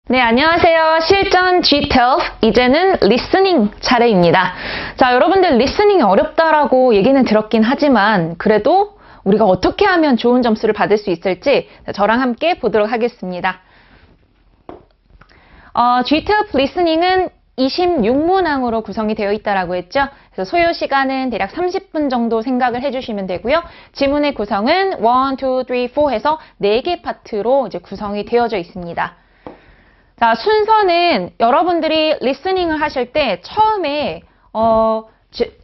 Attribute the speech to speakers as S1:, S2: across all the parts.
S1: 네, 안녕하세요. 실전 G12 이제는 리스닝 차례입니다. 자, 여러분들 리스닝이 어렵다라고 얘기는 들었긴 하지만 그래도 우리가 어떻게 하면 좋은 점수를 받을 수 있을지 저랑 함께 보도록 하겠습니다. G12 리스닝은 26문항으로 구성이 되어 있다라고 했죠. 그래서 소요 시간은 대략 30분 정도 생각을 해주시면 되고요. 지문의 구성은 1, 2, 3, 4 해서 4개 파트로 이제 구성이 되어져 있습니다. 자, 순서는 여러분들이 리스닝을 하실 때 처음에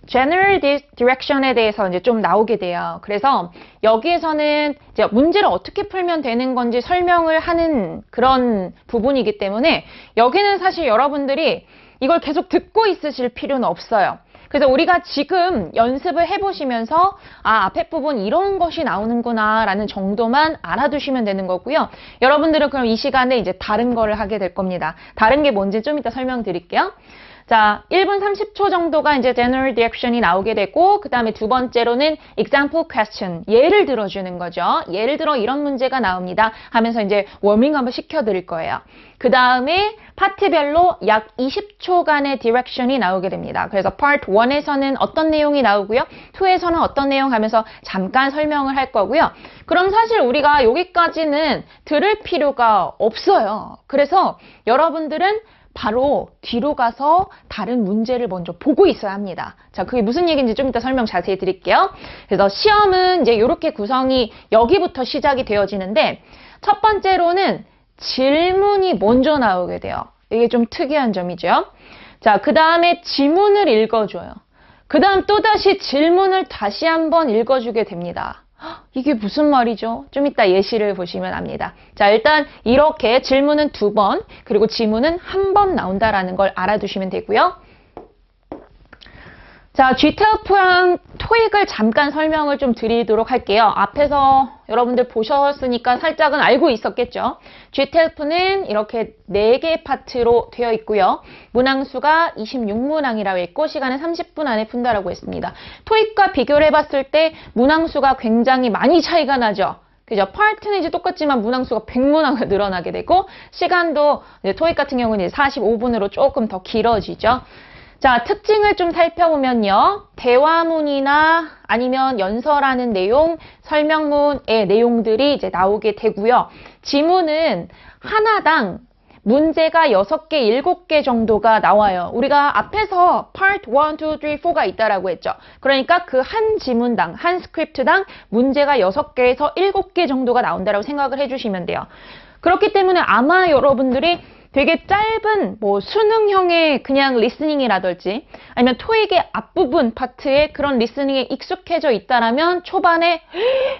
S1: general direction에 대해서 이제 좀 나오게 돼요. 그래서 여기에서는 이제 문제를 어떻게 풀면 되는 건지 설명을 하는 그런 부분이기 때문에 여기는 사실 여러분들이 이걸 계속 듣고 있으실 필요는 없어요. 그래서 우리가 지금 연습을 해보시면서 앞에 부분 이런 것이 나오는구나 라는 정도만 알아두시면 되는 거고요. 여러분들은 그럼 이 시간에 이제 다른 거를 하게 될 겁니다. 다른 게 뭔지 좀 이따 설명드릴게요. 자, 1분 30초 정도가 이제 general direction이 나오게 되고 그 다음에 두 번째로는 example question, 예를 들어주는 거죠. 예를 들어 이런 문제가 나옵니다 하면서 이제 워밍 한번 시켜드릴 거예요. 그 다음에 파트별로 약 20초간의 direction이 나오게 됩니다. 그래서 part 1에서는 어떤 내용이 나오고요. 2에서는 어떤 내용 하면서 잠깐 설명을 할 거고요. 그럼 사실 우리가 여기까지는 들을 필요가 없어요. 그래서 여러분들은 바로 뒤로 가서 다른 문제를 먼저 보고 있어야 합니다. 자, 그게 무슨 얘기인지 좀 이따 설명 자세히 드릴게요. 그래서 시험은 이제 이렇게 구성이 여기부터 시작이 되어지는데 첫 번째로는 질문이 먼저 나오게 돼요. 이게 좀 특이한 점이죠. 자, 그 다음에 지문을 읽어줘요. 그 다음 또다시 질문을 다시 한번 읽어주게 됩니다. 이게 무슨 말이죠? 좀 이따 예시를 보시면 압니다. 자, 일단 이렇게 질문은 2번, 그리고 지문은 1번 나온다라는 걸 알아두시면 되고요. 자, GTF랑 토익을 잠깐 설명을 좀 드리도록 할게요. 앞에서 여러분들 보셨으니까 살짝은 알고 있었겠죠. GTF는 이렇게 4개 파트로 되어 있고요. 문항수가 26문항이라고 했고 시간은 30분 안에 푼다라고 했습니다. 토익과 비교를 해봤을 때 문항수가 굉장히 많이 차이가 나죠. 그죠? 파트는 이제 똑같지만 문항수가 100문항을 늘어나게 되고 시간도 이제 토익 같은 경우는 이제 45분으로 조금 더 길어지죠. 자, 특징을 좀 살펴보면요. 대화문이나 아니면 연설하는 내용, 설명문의 내용들이 이제 나오게 되고요. 지문은 하나당 문제가 6개, 7개 정도가 나와요. 우리가 앞에서 part 1, 2, 3, 4가 있다라고 했죠. 그러니까 그 한 지문당, 한 스크립트당 문제가 6개에서 7개 정도가 나온다라고 생각을 해주시면 돼요. 그렇기 때문에 아마 여러분들이 되게 짧은 뭐 수능형의 그냥 리스닝이라든지 아니면 토익의 앞부분 파트에 그런 리스닝에 익숙해져 있다라면 초반에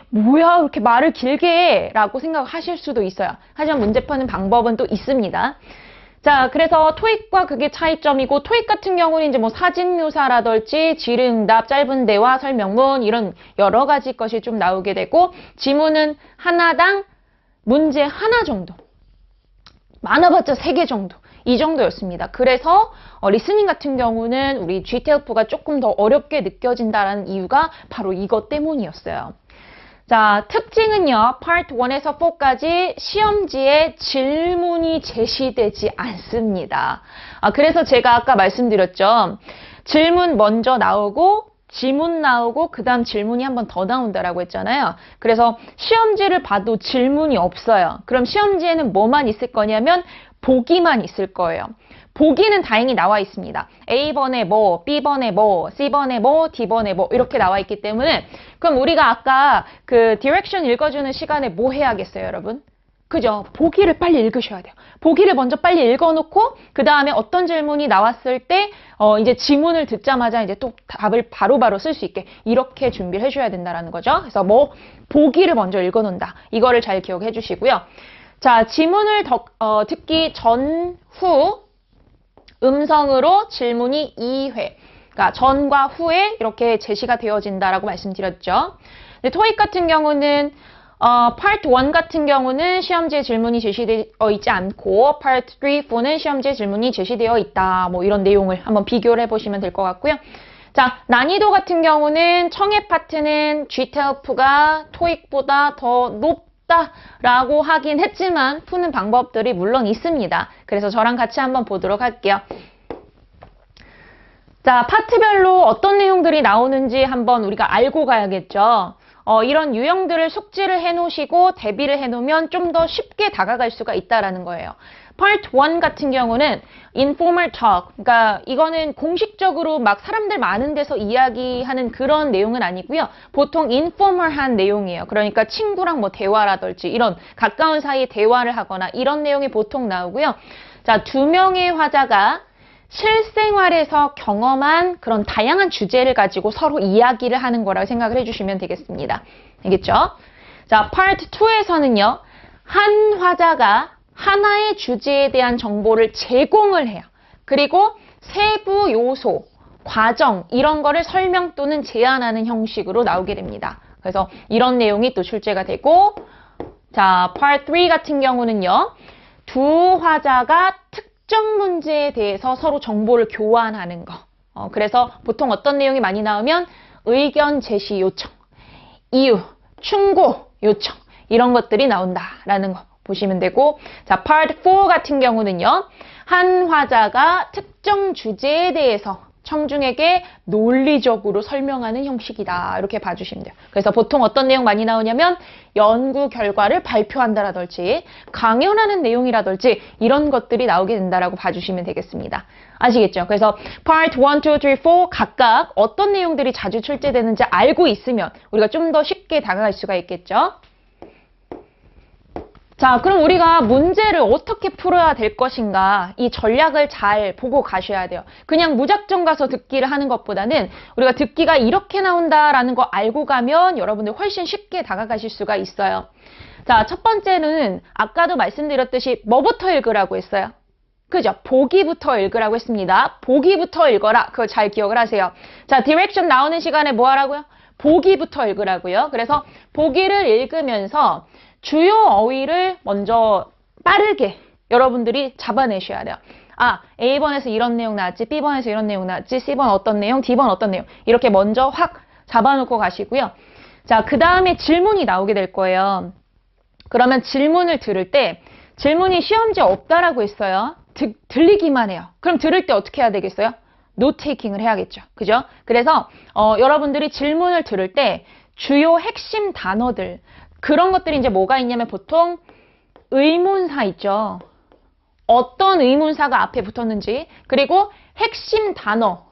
S1: 뭐야 이렇게 말을 길게 해 라고 생각하실 수도 있어요. 하지만 문제 푸는 방법은 또 있습니다. 자, 그래서 토익과 그게 차이점이고 토익 같은 경우는 이제 뭐 사진 묘사라든지 질의응답, 짧은 대화, 설명문 이런 여러 가지 것이 좀 나오게 되고 지문은 하나당 문제 하나 정도. 많아봤자 3개 정도. 이 정도였습니다. 그래서 리스닝 같은 경우는 우리 GTF가 조금 더 어렵게 느껴진다는 이유가 바로 이것 때문이었어요. 자, 특징은요. Part 1에서 4까지 시험지에 질문이 제시되지 않습니다. 그래서 제가 아까 말씀드렸죠. 질문 먼저 나오고 지문 나오고 그 다음 질문이 한 번 더 나온다라고 했잖아요. 그래서 시험지를 봐도 질문이 없어요. 그럼 시험지에는 뭐만 있을 거냐면 보기만 있을 거예요. 보기는 다행히 나와 있습니다. A번에 뭐, B번에 뭐, C번에 뭐, D번에 뭐 이렇게 나와 있기 때문에 그럼 우리가 아까 그 디렉션 읽어주는 시간에 뭐 해야겠어요, 여러분? 그죠? 보기를 빨리 읽으셔야 돼요. 보기를 먼저 빨리 읽어놓고 그 다음에 어떤 질문이 나왔을 때 이제 지문을 듣자마자 이제 또 답을 바로바로 쓸 수 있게 이렇게 준비를 해줘야 된다는 거죠. 그래서 뭐 보기를 먼저 읽어놓는다. 이거를 잘 기억해 주시고요. 자, 지문을 듣기 전후 음성으로 질문이 2회. 그러니까 전과 후에 이렇게 제시가 되어진다라고 말씀드렸죠. 근데 토익 같은 경우는 Part 1 같은 경우는 시험지에 질문이 제시되어 있지 않고 Part 3, 4는 시험지에 질문이 제시되어 있다. 뭐 이런 내용을 한번 비교를 해보시면 될 것 같고요. 자, 난이도 같은 경우는 청해 파트는 GTLF가 토익보다 더 쉽다라고 하긴 했지만 푸는 방법들이 물론 있습니다. 그래서 저랑 같이 한번 보도록 할게요. 자, 파트별로 어떤 내용들이 나오는지 한번 우리가 알고 가야겠죠. 이런 유형들을 숙지를 해놓으시고 대비를 해놓으면 좀 더 쉽게 다가갈 수가 있다라는 거예요. Part 1 같은 경우는 informal talk, 그러니까 이거는 공식적으로 막 사람들 많은 데서 이야기하는 그런 내용은 아니고요. 보통 informal한 내용이에요. 그러니까 친구랑 뭐 대화라든지 이런 가까운 사이에 대화를 하거나 이런 내용이 보통 나오고요. 자, 2명의 화자가 실생활에서 경험한 그런 다양한 주제를 가지고 서로 이야기를 하는 거라고 생각을 해주시면 되겠습니다. 알겠죠? 자, Part 2에서는요. 한 화자가 하나의 주제에 대한 정보를 제공을 해요. 그리고 세부 요소, 과정 이런 거를 설명 또는 제안하는 형식으로 나오게 됩니다. 그래서 이런 내용이 또 출제가 되고 자, Part 3 같은 경우는요. 두 화자가 특정 문제에 대해서 서로 정보를 교환하는 거. 그래서 보통 어떤 내용이 많이 나오면 의견 제시 요청, 이유, 충고 요청 이런 것들이 나온다라는 거 보시면 되고 자, Part 4 같은 경우는요. 한 화자가 특정 주제에 대해서 청중에게 논리적으로 설명하는 형식이다. 이렇게 봐주시면 돼요. 그래서 보통 어떤 내용 많이 나오냐면 연구 결과를 발표한다라든지 강연하는 내용이라든지 이런 것들이 나오게 된다라고 봐주시면 되겠습니다. 아시겠죠? 그래서 Part 1, 2, 3, 4 각각 어떤 내용들이 자주 출제되는지 알고 있으면 우리가 좀 더 쉽게 다가갈 수가 있겠죠? 자, 그럼 우리가 문제를 어떻게 풀어야 될 것인가 이 전략을 잘 보고 가셔야 돼요. 그냥 무작정 가서 듣기를 하는 것보다는 우리가 듣기가 이렇게 나온다라는 거 알고 가면 여러분들 훨씬 쉽게 다가가실 수가 있어요. 자, 첫 번째는 아까도 말씀드렸듯이 뭐부터 읽으라고 했어요? 그죠? 보기부터 읽으라고 했습니다. 보기부터 읽어라. 그거 잘 기억을 하세요. 자, 디렉션 나오는 시간에 뭐 하라고요? 보기부터 읽으라고요. 그래서 보기를 읽으면서 주요 어휘를 먼저 빠르게 여러분들이 잡아내셔야 돼요. 아, A번에서 이런 내용 나왔지, B번에서 이런 내용 나왔지, C번 어떤 내용, D번 어떤 내용 이렇게 먼저 확 잡아놓고 가시고요. 자, 그 다음에 질문이 나오게 될 거예요. 그러면 질문을 들을 때 질문이 시험지에 없다라고 했어요. 들리기만 해요. 그럼 들을 때 어떻게 해야 되겠어요? 노트 테이킹을 해야겠죠. 그죠? 그래서 여러분들이 질문을 들을 때 주요 핵심 단어들 그런 것들이 이제 뭐가 있냐면 보통 의문사 있죠. 어떤 의문사가 앞에 붙었는지 그리고 핵심 단어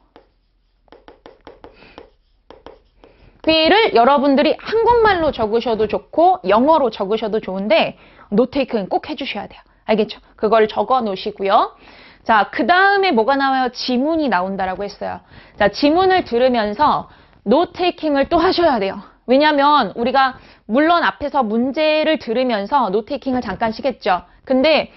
S1: 를 여러분들이 한국말로 적으셔도 좋고 영어로 적으셔도 좋은데 노테이크는 꼭 해주셔야 돼요. 알겠죠? 그걸 적어 놓으시고요. 자, 그 다음에 뭐가 나와요? 지문이 나온다라고 했어요. 자, 지문을 들으면서 노테이킹을 또 하셔야 돼요. 왜냐면 우리가 물론 앞에서 문제를 들으면서 노테이킹을 잠깐씩 했죠. 근데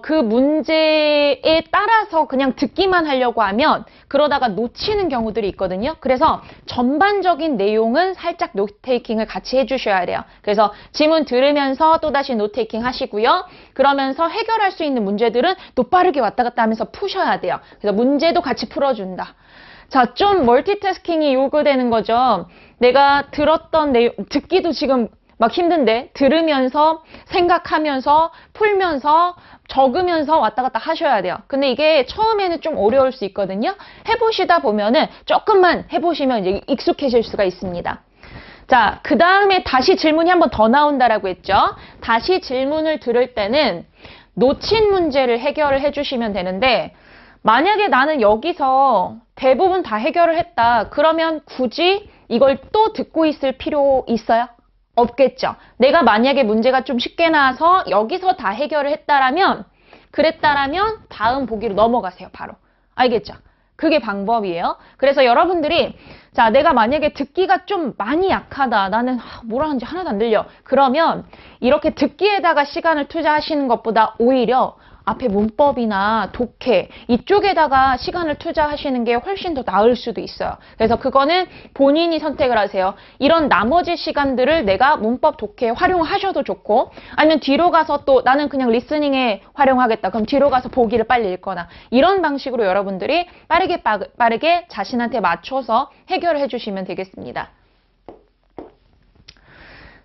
S1: 그 문제에 따라서 그냥 듣기만 하려고 하면 그러다가 놓치는 경우들이 있거든요. 그래서 전반적인 내용은 살짝 노테이킹을 같이 해주셔야 돼요. 그래서 지문 들으면서 또다시 노테이킹 하시고요. 그러면서 해결할 수 있는 문제들은 또 빠르게 왔다 갔다 하면서 푸셔야 돼요. 그래서 문제도 같이 풀어준다. 자, 좀 멀티태스킹이 요구되는 거죠. 내가 들었던 내용, 듣기도 지금 막 힘든데 들으면서 생각하면서 풀면서 적으면서 왔다 갔다 하셔야 돼요. 근데 이게 처음에는 좀 어려울 수 있거든요. 해보시다 보면은 조금만 해보시면 이제 익숙해질 수가 있습니다. 자, 그 다음에 다시 질문이 한 번 더 나온다라고 했죠. 다시 질문을 들을 때는 놓친 문제를 해결을 해주시면 되는데 만약에 나는 여기서 대부분 다 해결을 했다. 그러면 굳이 이걸 또 듣고 있을 필요 있어요? 없겠죠. 내가 만약에 문제가 좀 쉽게 나와서 여기서 다 해결을 했다라면 그랬다라면 다음 보기로 넘어가세요. 바로. 알겠죠? 그게 방법이에요. 그래서 여러분들이 자, 내가 만약에 듣기가 좀 많이 약하다. 나는 뭐라 하는지 하나도 안 들려. 그러면 이렇게 듣기에다가 시간을 투자하시는 것보다 오히려 앞에 문법이나 독해 이쪽에다가 시간을 투자하시는 게 훨씬 더 나을 수도 있어요. 그래서 그거는 본인이 선택을 하세요. 이런 나머지 시간들을 내가 문법 독해에 활용하셔도 좋고 아니면 뒤로 가서 또 나는 그냥 리스닝에 활용하겠다. 그럼 뒤로 가서 보기를 빨리 읽거나 이런 방식으로 여러분들이 빠르게 자신한테 맞춰서 해결을 해주시면 되겠습니다.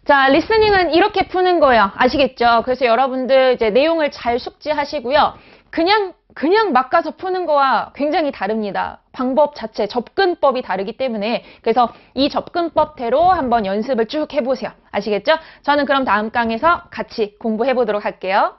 S1: 자, 리스닝은 이렇게 푸는 거예요. 아시겠죠? 그래서 여러분들 이제 내용을 잘 숙지하시고요. 그냥 막 가서 푸는 거와 굉장히 다릅니다. 방법 자체, 접근법이 다르기 때문에. 그래서 이 접근법대로 한번 연습을 쭉 해보세요. 아시겠죠? 저는 그럼 다음 강에서 같이 공부해 보도록 할게요.